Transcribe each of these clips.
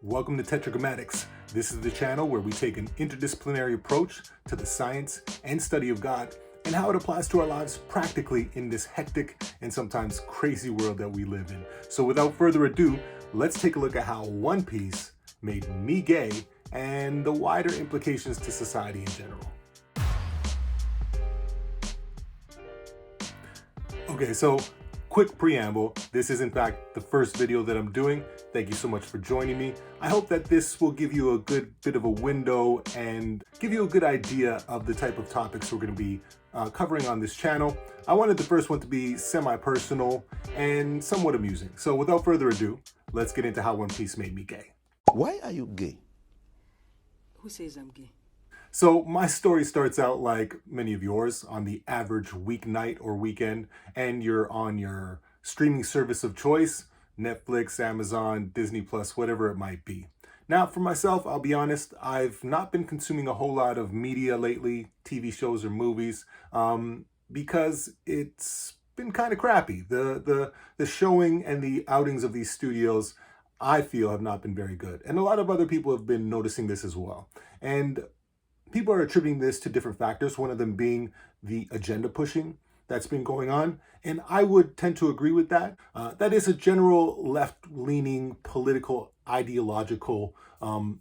Welcome to Tetragrammatics. This is the channel where we take an interdisciplinary approach to the science and study of God and how it applies to our lives practically in this hectic and sometimes crazy world that we live in. So without further ado, let's take a look at how One Piece made me gay and the wider implications to society in general. Okay, so quick preamble. This is in fact the first video that I'm doing. Thank you so much for joining me. I hope that this will give you a good bit of a window and give you a good idea of the type of topics we're going to be covering on this channel. I wanted the first one to be semi-personal and somewhat amusing. So without further ado, let's get into how One Piece made me gay. Why are you gay? Who says I'm gay? So my story starts out like many of yours on the average weeknight or weekend, and you're on your streaming service of choice, Netflix, Amazon, Disney Plus, whatever it might be. Now, for myself, I'll be honest, I've not been consuming a whole lot of media lately, TV shows or movies, because it's been kind of crappy. The showing and the outings of these studios, I feel, have not been very good. And a lot of other people have been noticing this as well. And people are attributing this to different factors, one of them being the agenda pushing that's been going on. And I would tend to agree with that. That is a general left-leaning political ideological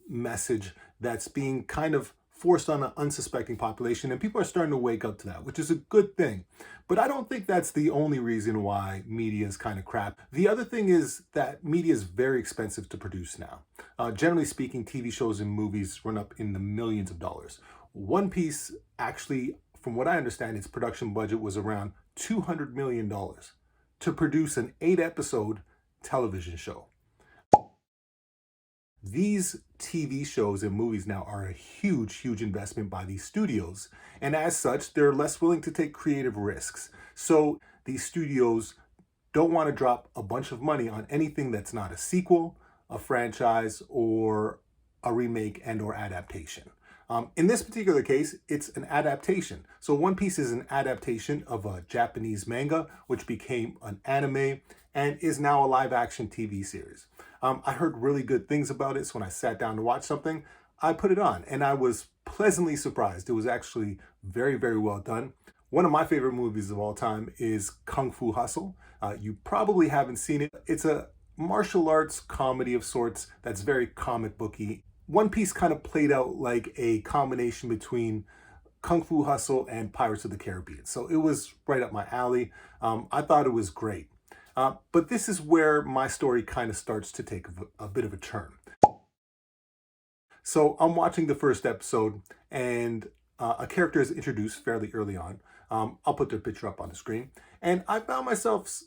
message that's being kind of forced on an unsuspecting population. And people are starting to wake up to that, which is a good thing. But I don't think that's the only reason why media is kind of crap. The other thing is that media is very expensive to produce now. Generally speaking, TV shows and movies run up in the millions of dollars. One Piece actually, from what I understand, its production budget was around $200 million to produce an 8-episode television show. These TV shows and movies now are a huge investment by these studios. And as such, they're less willing to take creative risks. So these studios don't want to drop a bunch of money on anything that's not a sequel, a franchise, or a remake and or adaptation. In this particular case, it's an adaptation. So One Piece is an adaptation of a Japanese manga, which became an anime and is now a live-action TV series. I heard really good things about it, so when I sat down to watch something, I put it on, and I was pleasantly surprised. It was actually very well done. One of my favorite movies of all time is Kung Fu Hustle. You probably haven't seen it. It's a martial arts comedy of sorts that's very comic booky. One Piece kind of played out like a combination between Kung Fu Hustle and Pirates of the Caribbean. So it was right up my alley. I thought it was great. But this is where my story kind of starts to take a bit of a turn. So I'm watching the first episode and a character is introduced fairly early on. I'll put their picture up on the screen. And I found myself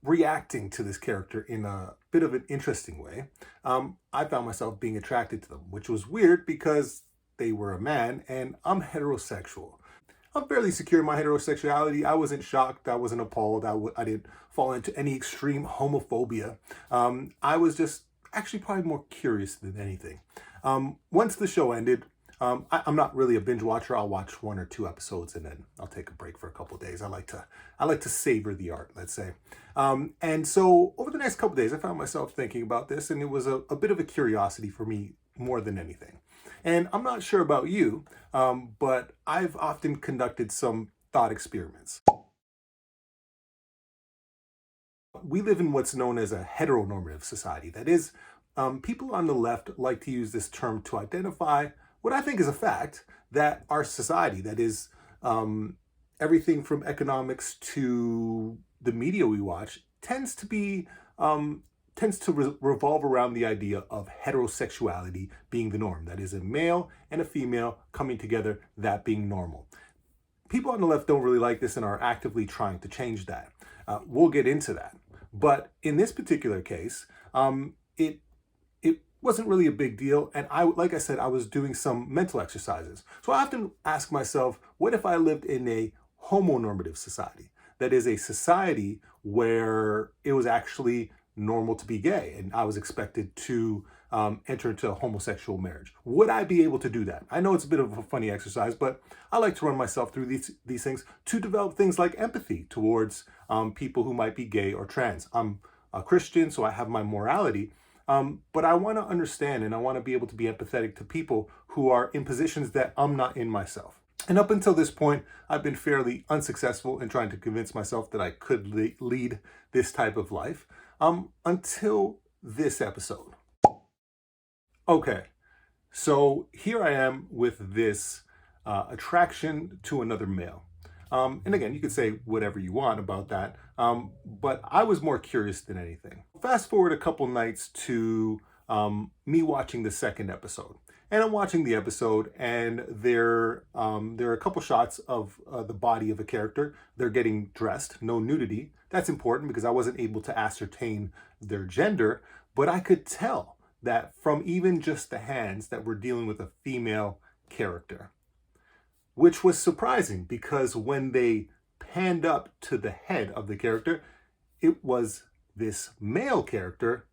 reacting to this character in a bit of an interesting way. I found myself being attracted to them, which was weird because they were a man and I'm heterosexual. I'm fairly secure in my heterosexuality. I wasn't shocked. I wasn't appalled. I didn't fall into any extreme homophobia. I was just actually probably more curious than anything. Once the show ended, I'm not really a binge watcher. I'll watch 1 or 2 episodes and then I'll take a break for a couple of days. I like to savor the art, let's say. And so over the next couple of days, I found myself thinking about this, and it was a bit of a curiosity for me more than anything. And I'm not sure about you, but I've often conducted some thought experiments. We live in what's known as a heteronormative society. That is, people on the left like to use this term to identify what I think is a fact, that our society, that is everything from economics to the media we watch, tends to revolve around the idea of heterosexuality being the norm. That is, a male and a female coming together, that being normal. People on the left don't really like this and are actively trying to change that. We'll get into that. But in this particular case, it wasn't really a big deal. And like I said, I was doing some mental exercises. So I often ask myself, what if I lived in a homonormative society? That is, a society where it was actually normal to be gay and I was expected to enter into a homosexual marriage. Would I be able to do that? I know it's a bit of a funny exercise, but I like to run myself through these things to develop things like empathy towards people who might be gay or trans. I'm a Christian, so I have my morality, But I want to understand and I want to be able to be empathetic to people who are in positions that I'm not in myself. And up until this point, I've been fairly unsuccessful in trying to convince myself that I could lead this type of life until this episode. Okay, so here I am with this attraction to another male. And again, you could say whatever you want about that, but I was more curious than anything. Fast forward a couple nights to me watching the second episode. And I'm watching the episode, and there are a couple shots of the body of a character. They're getting dressed, no nudity. That's important because I wasn't able to ascertain their gender, but I could tell that from even just the hands that we're dealing with a female character, which was surprising because when they panned up to the head of the character, it was this male character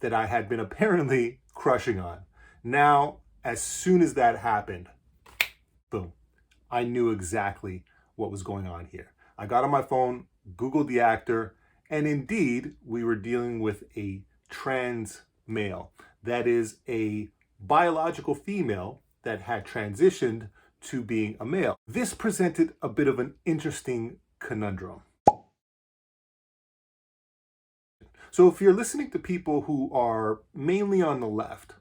that I had been apparently crushing on. Now, as soon as that happened, boom, I knew exactly what was going on here. I got on my phone, Googled the actor, and indeed, we were dealing with a trans male. That is a biological female that had transitioned to being a male. This presented a bit of an interesting conundrum. So if you're listening to people who are mainly on the left,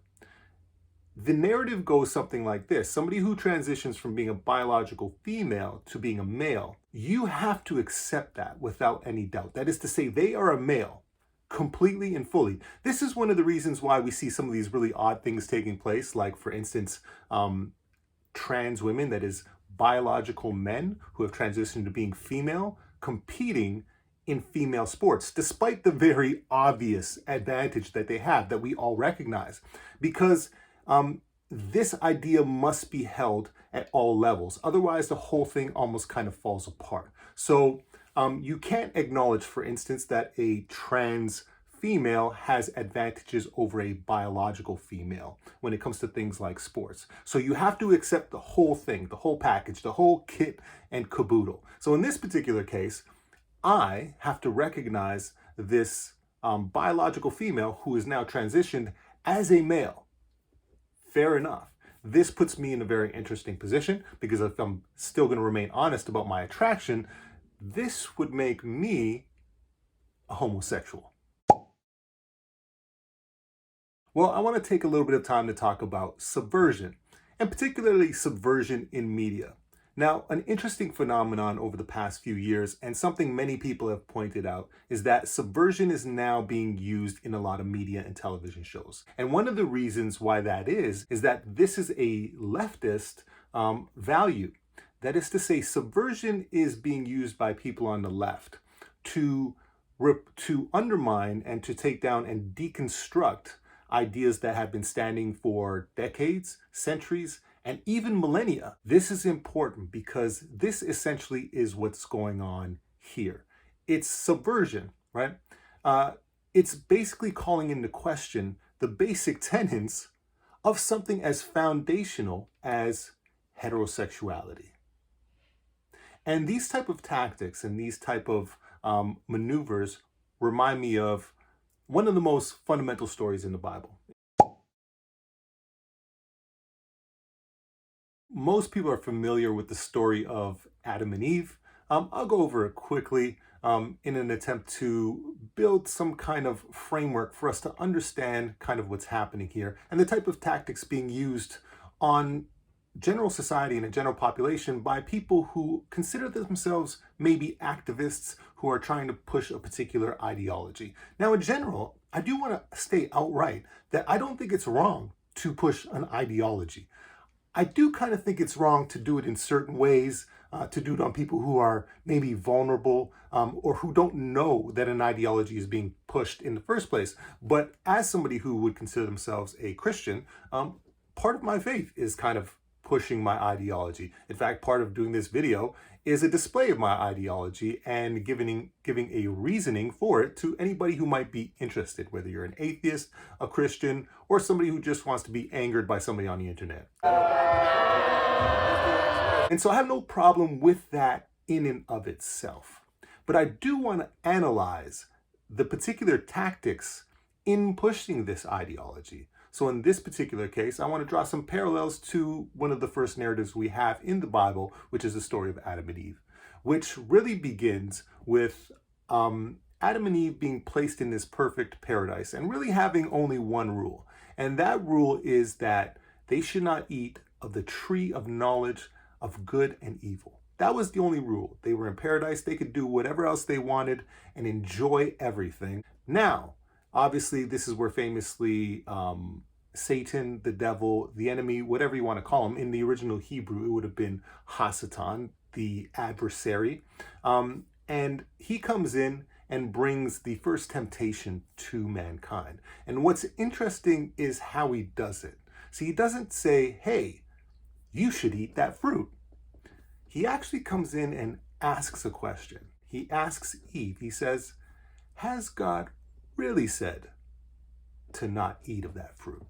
the narrative goes something like this. Somebody who transitions from being a biological female to being a male, you have to accept that without any doubt. That is to say, they are a male completely and fully. This is one of the reasons why we see some of these really odd things taking place, like, for instance, trans women, that is, biological men who have transitioned to being female, competing in female sports, despite the very obvious advantage that they have that we all recognize. Because this idea must be held at all levels. Otherwise, the whole thing almost kind of falls apart. So you can't acknowledge, for instance, that a trans female has advantages over a biological female when it comes to things like sports. So you have to accept the whole thing, the whole package, the whole kit and caboodle. So in this particular case, I have to recognize this biological female who is now transitioned as a male. Fair enough. This puts me in a very interesting position because if I'm still going to remain honest about my attraction, this would make me a homosexual. Well, I want to take a little bit of time to talk about subversion, and particularly subversion in media. Now, an interesting phenomenon over the past few years, and something many people have pointed out, is that subversion is now being used in a lot of media and television shows. And one of the reasons why that is that this is a leftist value. That is to say, subversion is being used by people on the left to undermine and to take down and deconstruct ideas that have been standing for decades, centuries, and even millennia. This is important because this essentially is what's going on here. It's subversion, right? It's basically calling into question the basic tenets of something as foundational as heterosexuality. And these type of tactics and these type of maneuvers remind me of one of the most fundamental stories in the Bible. Most people are familiar with the story of Adam and Eve. I'll go over it quickly in an attempt to build some kind of framework for us to understand kind of what's happening here and the type of tactics being used on general society and a general population by people who consider themselves maybe activists who are trying to push a particular ideology. Now, in general, I do want to state outright that I don't think it's wrong to push an ideology. I do kind of think it's wrong to do it in certain ways, to do it on people who are maybe vulnerable or who don't know that an ideology is being pushed in the first place. But as somebody who would consider themselves a Christian, part of my faith is kind of pushing my ideology. In fact, part of doing this video is a display of my ideology and giving a reasoning for it to anybody who might be interested, whether you're an atheist, a Christian, or somebody who just wants to be angered by somebody on the internet. And so I have no problem with that in and of itself. But I do want to analyze the particular tactics in pushing this ideology. So in this particular case, I want to draw some parallels to one of the first narratives we have in the Bible, which is the story of Adam and Eve, which really begins with Adam and Eve being placed in this perfect paradise and really having only one rule. And that rule is that they should not eat of the tree of knowledge of good and evil. That was the only rule. They were in paradise. They could do whatever else they wanted and enjoy everything. Now, obviously, this is where famously Satan, the devil, the enemy, whatever you want to call him, in the original Hebrew, it would have been Hasatan, the adversary. And he comes in and brings the first temptation to mankind. And what's interesting is how he does it. See, he doesn't say, hey, you should eat that fruit. He actually comes in and asks a question. He asks Eve, he says, has God really said to not eat of that fruit?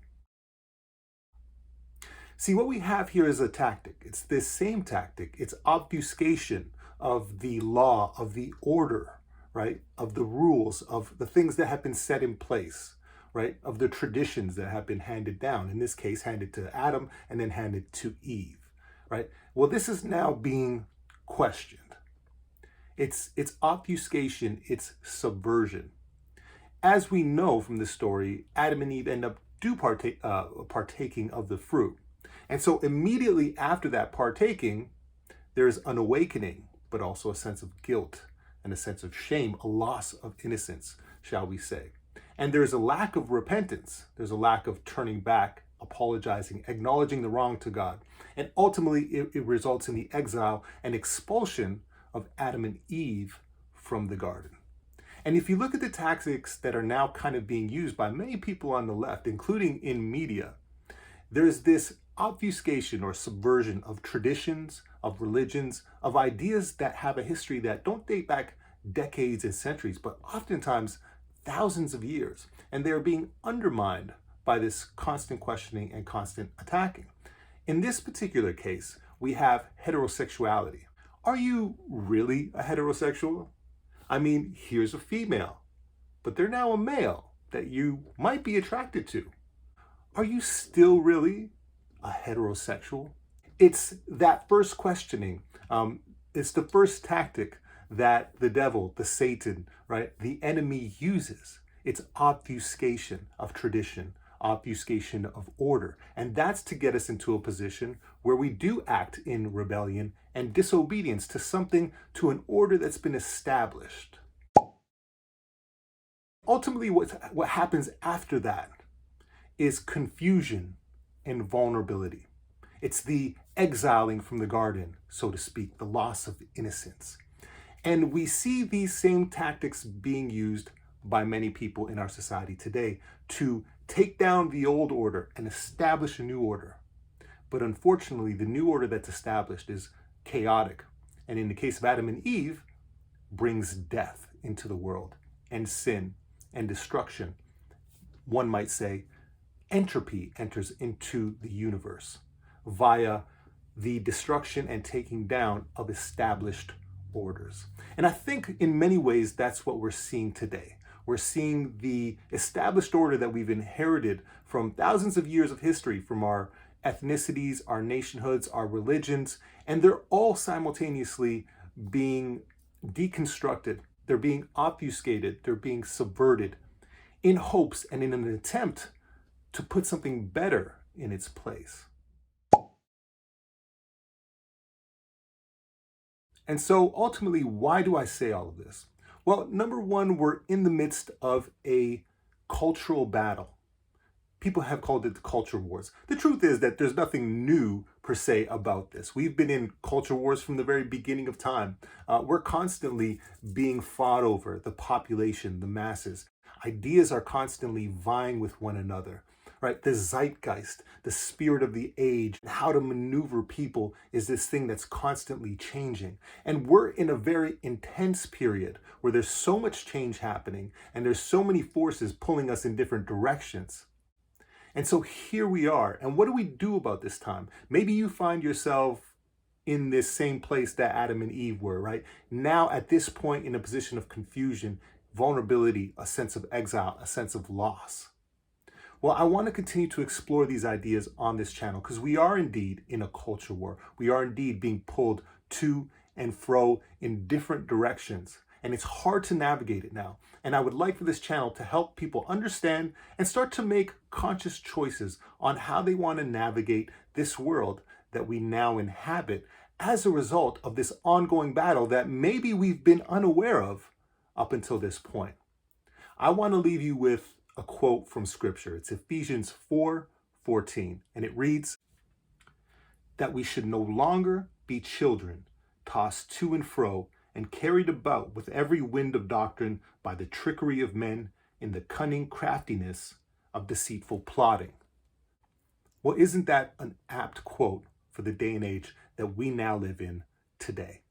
See, what we have here is a tactic. It's this same tactic. It's obfuscation of the law, of the order, right? Of the rules, of the things that have been set in place, right? Of the traditions that have been handed down. In this case, handed to Adam and then handed to Eve, right? Well, this is now being questioned. It's obfuscation, it's subversion. As we know from the story, Adam and Eve end up partaking of the fruit. And so immediately after that partaking, there's an awakening, but also a sense of guilt and a sense of shame, a loss of innocence, shall we say. And there's a lack of repentance. There's a lack of turning back, apologizing, acknowledging the wrong to God. And ultimately, it results in the exile and expulsion of Adam and Eve from the garden. And if you look at the tactics that are now kind of being used by many people on the left, including in media, there's this obfuscation or subversion of traditions, of religions, of ideas that have a history that don't date back decades and centuries, but oftentimes thousands of years. And they're being undermined by this constant questioning and constant attacking. In this particular case, we have heterosexuality. Are you really a heterosexual? I mean, here's a female, but they're now a male that you might be attracted to. Are you still really a heterosexual? It's that first questioning. It's the first tactic that the devil, the Satan, right, the enemy uses. It's obfuscation of tradition, obfuscation of order. And that's to get us into a position where we do act in rebellion and disobedience to something, to an order that's been established. Ultimately, what happens after that is confusion and vulnerability. It's the exiling from the garden, so to speak, the loss of innocence. And we see these same tactics being used by many people in our society today to take down the old order and establish a new order. But unfortunately, the new order that's established is chaotic. And in the case of Adam and Eve, brings death into the world and sin and destruction. One might say entropy enters into the universe via the destruction and taking down of established orders. And I think in many ways that's what we're seeing today. We're seeing the established order that we've inherited from thousands of years of history, from our ethnicities, our nationhoods, our religions, and they're all simultaneously being deconstructed. They're being obfuscated. They're being subverted in hopes and in an attempt to put something better in its place. And so ultimately, why do I say all of this? Well, number one, we're in the midst of a cultural battle. People have called it the culture wars. The truth is that there's nothing new per se about this. We've been in culture wars from the very beginning of time. We're constantly being fought over, the population, the masses. Ideas are constantly vying with one another, right? The zeitgeist, the spirit of the age, how to maneuver people is this thing that's constantly changing. And we're in a very intense period where there's so much change happening and there's so many forces pulling us in different directions. And so here we are. And what do we do about this time? Maybe you find yourself in this same place that Adam and Eve were, right? Now at this point in a position of confusion, vulnerability, a sense of exile, a sense of loss. Well, I want to continue to explore these ideas on this channel because we are indeed in a culture war. We are indeed being pulled to and fro in different directions. And it's hard to navigate it now. And I would like for this channel to help people understand and start to make conscious choices on how they want to navigate this world that we now inhabit as a result of this ongoing battle that maybe we've been unaware of up until this point. I want to leave you with a quote from Scripture. It's Ephesians 4:14, and it reads that we should no longer be children, tossed to and fro and carried about with every wind of doctrine by the trickery of men in the cunning craftiness of deceitful plotting. Well, isn't that an apt quote for the day and age that we now live in today?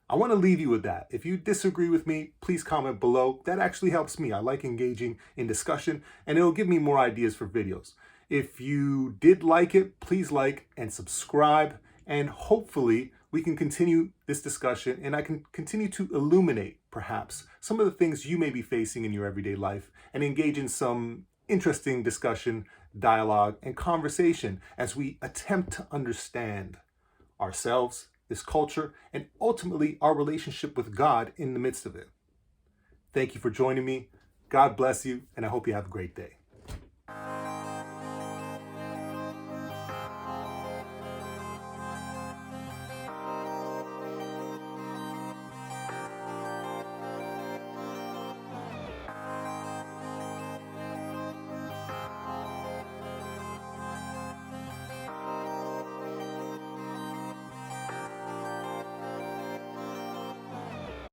I want to leave you with that. If you disagree with me, please comment below. That actually helps me. I like engaging in discussion, and it'll give me more ideas for videos. If you did like it, please like and subscribe, and hopefully we can continue this discussion and I can continue to illuminate perhaps some of the things you may be facing in your everyday life and engage in some interesting discussion, dialogue, and conversation as we attempt to understand ourselves, this culture, and ultimately our relationship with God in the midst of it. Thank you for joining me. God bless you, and I hope you have a great day.